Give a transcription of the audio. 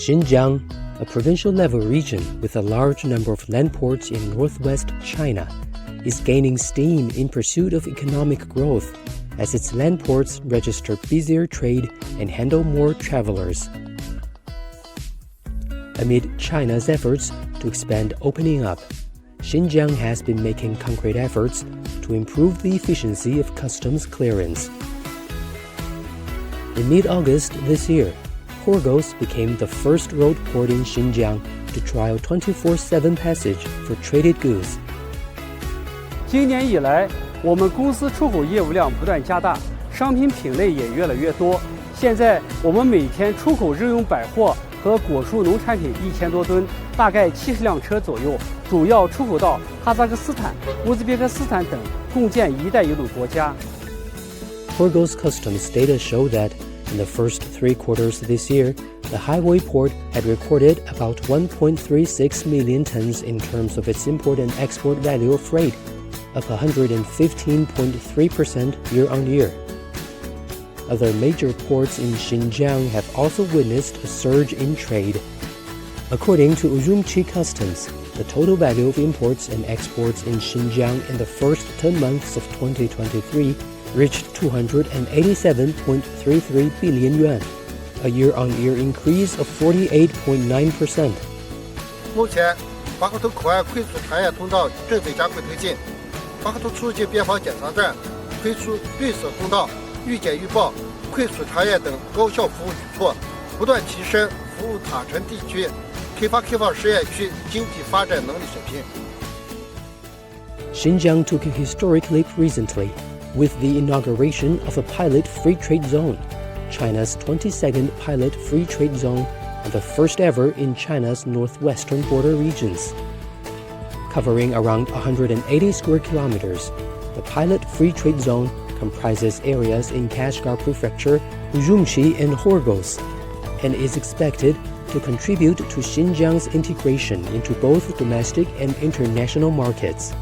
Xinjiang, a provincial-level region with a large number of land ports in northwest China, is gaining steam in pursuit of economic growth as its land ports register busier trade and handle more travelers. Amid China's efforts to expand opening up, Xinjiang has been making concrete efforts to improve the efficiency of customs clearance. In mid-August this year, Horgos became the first road port in Xinjiang to trial 24/7 passage for traded goods. 今年以来，我们公司出口业务量不断加大，商品品类也越来越多。现在我们每天出口日用百货和果蔬农产品1000多吨，大概70辆车左右，主要出口到哈萨克斯坦、乌兹别克斯坦等共建“一带一路”国家。Horgos customs data show that in the first 3 quarters this year, the highway port had recorded about 1.36 million tons in terms of its import and export value of freight, up 115.3% year-on-year. Other major ports in Xinjiang have also witnessed a surge in trade. According to Urumqi Customs, the total value of imports and exports in Xinjiang in the first 10 months of 2023 reached 287.33 billion yuan, a year-on-year increase of 48.9%. 目前，巴克图口岸快速产业通道正在加快推进。巴克图出入境边防检查站推出绿色通道、预检预报、快速查验等高效服务举措，不断提升服务塔城地区开放实验区经济发展能力水平。Xinjiang took a historic leap recently with the inauguration of a pilot free trade zone, China's 22nd pilot free trade zone and the first ever in China's northwestern border regions. Covering around 180 square kilometers, the pilot free trade zone comprises areas in Kashgar Prefecture, Urumqi and Horgos, and is expected to contribute to Xinjiang's integration into both domestic and international markets.